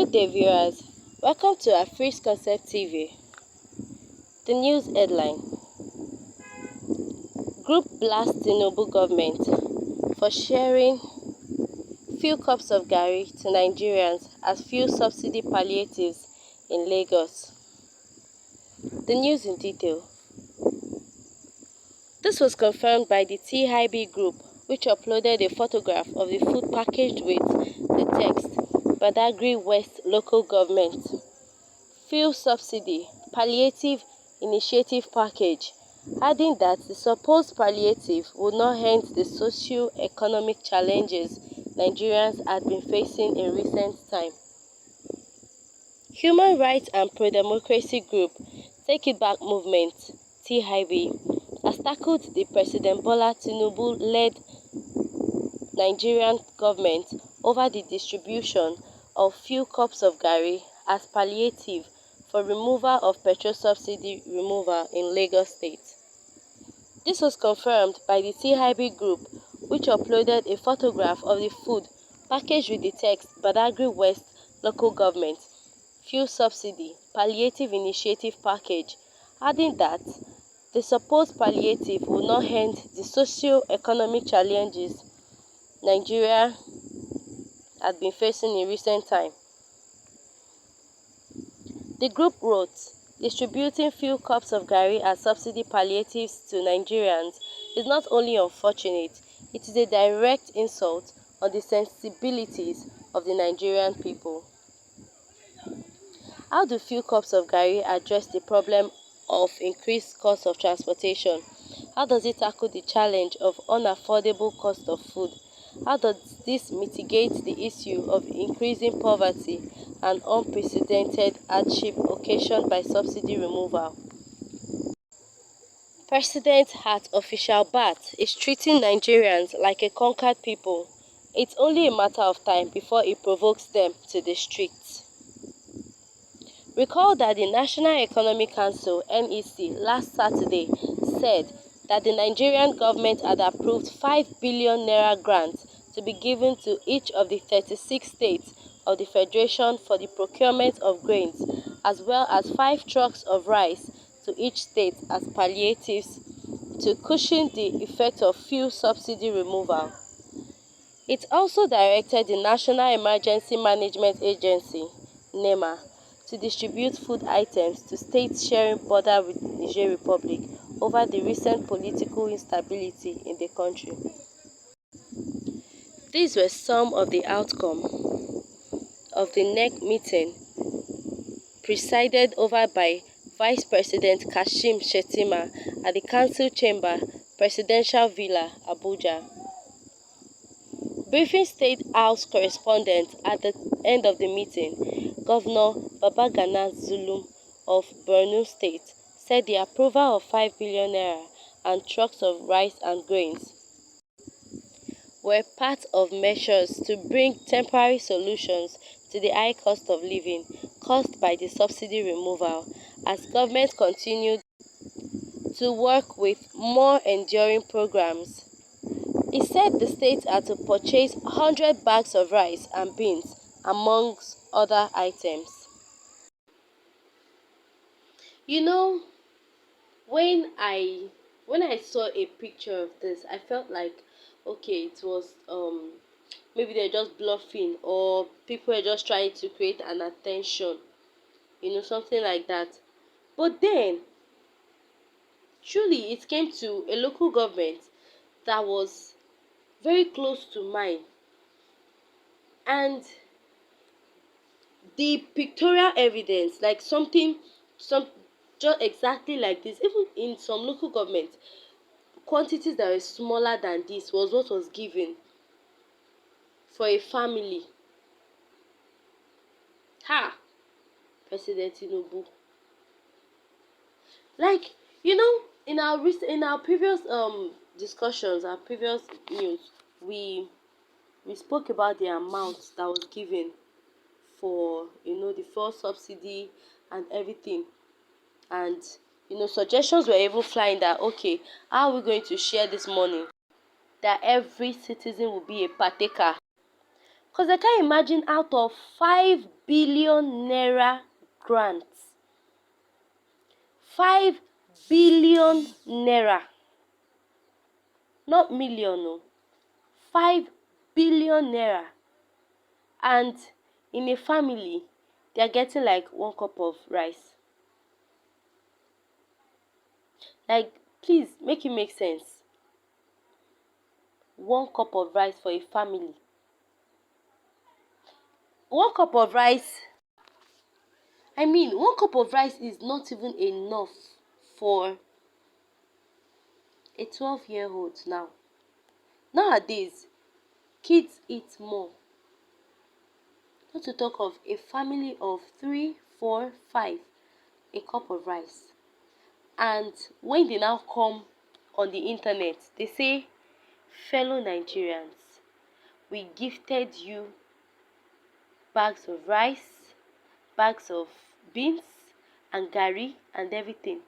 Good day, viewers. Welcome to our Free Concept TV. The news headline: Group blasts Tinubu government for sharing few cups of Garri to Nigerians as fuel subsidy palliatives in Lagos. The news in detail. This was confirmed by the TIB group, which uploaded a photograph of the food packaged with the text Badagry West Local Government Fuel Subsidy Palliative Initiative Package, adding that the supposed palliative would not end the socio-economic challenges Nigerians had been facing in recent time. Human rights and pro-democracy group Take It Back Movement (TIB) has tackled the President Bola Tinubu-led Nigerian government over the distribution of few cups of Garri as palliative for removal of petrol subsidy removal in Lagos State. This was confirmed by the TIB group, which uploaded a photograph of the food packaged with the text Badagry West Local Government Fuel Subsidy Palliative Initiative Package, adding that the supposed palliative will not end the socio-economic challenges Nigeria had been facing in recent time. The group wrote, "Distributing few cups of Garri as subsidy palliatives to Nigerians is not only unfortunate, it is a direct insult on the sensibilities of the Nigerian people." How do few cups of Garri address the problem of increased cost of transportation? How does it tackle the challenge of unaffordable cost of food? How does this mitigate the issue of increasing poverty and unprecedented hardship occasioned by subsidy removal? President at official bat is treating Nigerians like a conquered people. It's only a matter of time before he provokes them to the streets. Recall that the National Economic Council (NEC) last Saturday said that the Nigerian government had approved 5 billion naira grants to be given to each of the 36 states of the Federation for the procurement of grains, as well as 5 trucks of rice to each state as palliatives to cushion the effect of fuel subsidy removal. It also directed the National Emergency Management Agency (NEMA) to distribute food items to states sharing border with Niger Republic over the recent political instability in the country. These were some of the outcomes of the NEC meeting, presided over by Vice President Kashim Shettima at the Council Chamber, Presidential Villa, Abuja. Briefing State House correspondent at the end of the meeting, Governor Babagana Zulum of Borno State said the approval of 5 billion naira and trucks of rice and grains were part of measures to bring temporary solutions to the high cost of living caused by the subsidy removal, as government continued to work with more enduring programs. He said the state had to purchase 100 bags of rice and beans, amongst other items. You know, when I saw a picture of this, I felt like, okay, it was maybe they're just bluffing, or people are just trying to create an attention, something like that. But then, truly, it came to a local government that was very close to mine, and the pictorial evidence, like some just exactly like this, even in some local government, quantities that were smaller than this was what was given for a family. President Tinubu. Like, in our previous discussions, our previous news, we spoke about the amount that was given for the fuel subsidy and everything, and suggestions were even flying that, okay, how are we going to share this money, that every citizen will be a partaker. Because I can't imagine out of 5 billion naira grants, 5 billion naira, not million, no, 5 billion naira, and in a family they are getting like 1 cup of rice. Like, please make it make sense. 1 cup of rice for a family. 1 cup of rice, I mean, 1 cup of rice is not even enough for a 12-year-old now. Nowadays, kids eat more. Not to talk of a family of 3, 4, 5, a cup of rice. And when they now come on the internet, they say, fellow Nigerians, we gifted you bags of rice, bags of beans, and garri, and everything.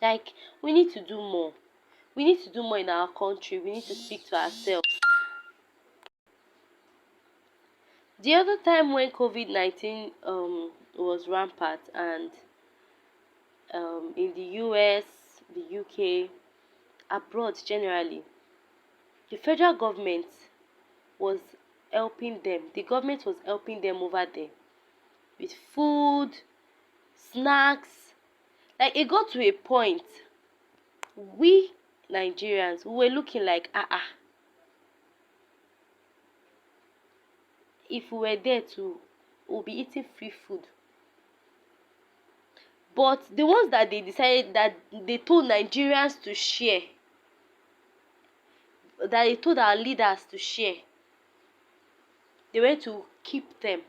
Like, we need to do more. We need to do more in our country. We need to speak to ourselves. The other time when COVID-19 was rampant, and in the US, the UK, abroad generally, the federal government was helping them. The government was helping them over there with food, snacks. Like, it got to a point, we Nigerians, we were looking like, if we were there too, we'll be eating free food. But the ones that they decided, that they told Nigerians to share, that they told our leaders to share, they went to keep them.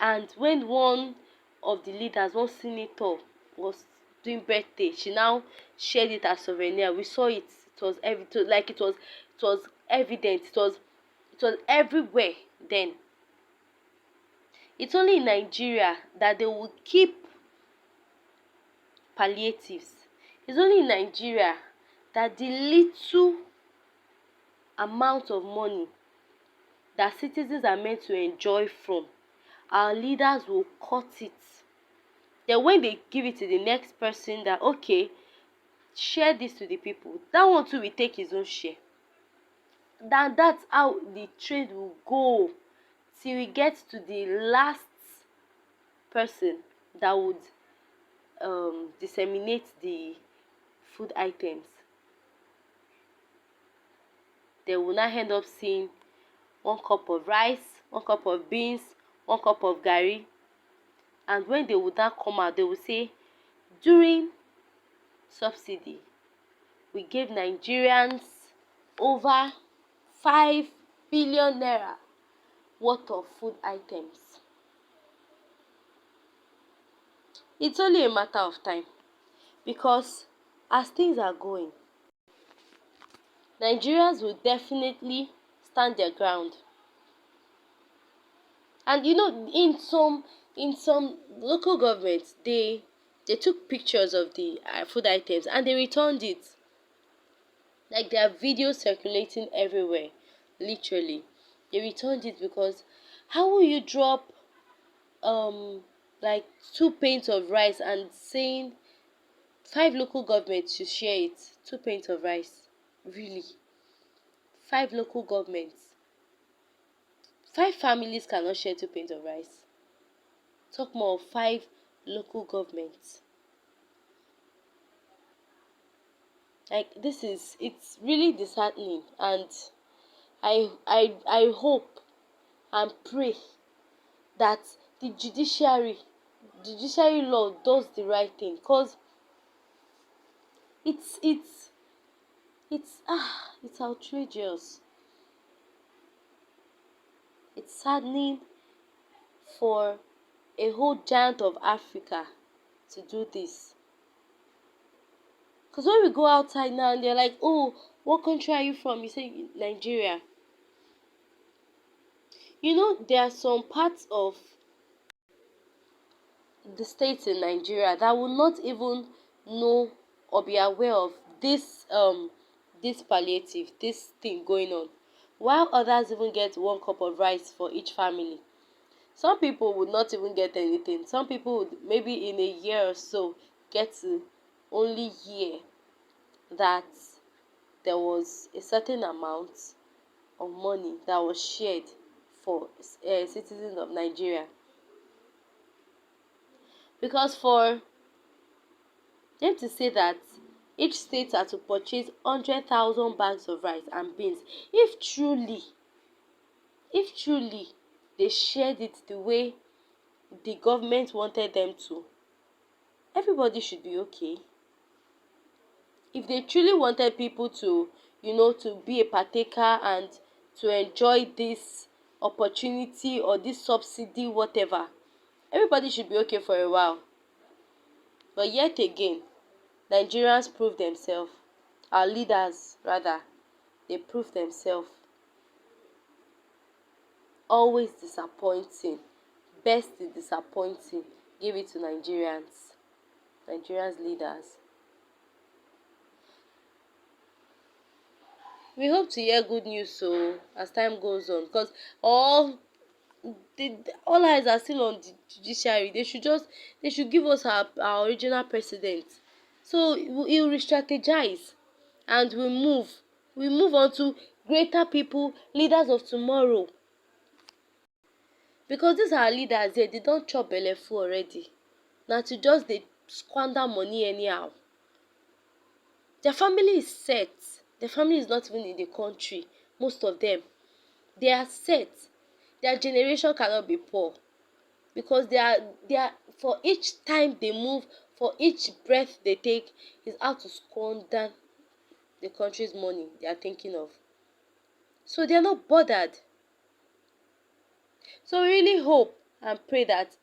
And when one of the leaders, one senator, was doing birthday, she now shared it as souvenir. We saw it. It was it was evident. It was everywhere then. It's only in Nigeria that they will keep palliatives. It's only in Nigeria that the little amount of money that citizens are meant to enjoy from, our leaders will cut it. Then when they give it to the next person, that, okay, share this to the people, that one too will take his own share. That's how the trade will go till we get to the last person that would disseminate the food items. They will now end up seeing 1 cup of rice, 1 cup of beans, 1 cup of garri. And when they would now come out, they will say, during subsidy, we gave Nigerians over 5 billion naira worth of food items. It's only a matter of time, because as things are going, Nigerians will definitely stand their ground. And you know, in some local governments, they took pictures of the food items and they returned it. Like, there are videos circulating everywhere, literally. They returned it because how will you drop like 2 paints of rice and saying 5 local governments should share it? 2 paints of rice, really? 5 local governments, 5 families cannot share 2 paints of rice. Talk more of 5 local governments. Like, it's really disheartening, and I hope and pray that the judiciary law does the right thing, because it's outrageous. It's saddening for a whole giant of Africa to do this. Because when we go outside now and they're like, oh, what country are you from? You say Nigeria. You know, there are some parts of the states in Nigeria that will not even know or be aware of this palliative, this thing going on. while others even get 1 cup of rice for each family. Some people would not even get anything. Some people would maybe in a year or so get to only hear that there was a certain amount of money that was shared for citizens of Nigeria. Because for them to say that each state had to purchase 100,000 bags of rice and beans, if truly they shared it the way the government wanted them to, everybody should be okay. If they truly wanted people to, to be a partaker and to enjoy this opportunity or this subsidy, whatever, everybody should be okay for a while. But yet again, Nigerians prove themselves, our leaders rather, they prove themselves always disappointing. Best is disappointing. Give it to Nigerians leaders. We hope to hear good news so as time goes on, because all eyes are still on the judiciary. They should give us our original president, so he will re-strategize and we move on to greater people, leaders of tomorrow. Because these our leaders here, they don chop belleful already. Na to just dey squander money anyhow. Their family is set. Their family is not even in the country, most of them. They are set. Their generation cannot be poor, because they are for each time they move, for each breath they take, is how to squander the country's money they are thinking of. So they are not bothered. So we really hope and pray that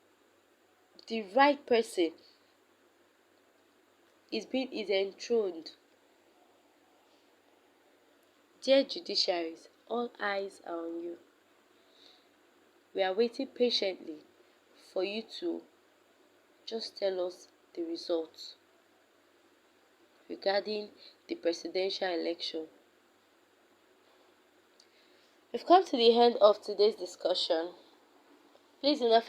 the right person is enthroned. Dear judiciaries, all eyes are on you. We are waiting patiently for you to just tell us the results regarding the presidential election. We've come to the end of today's discussion. Please do not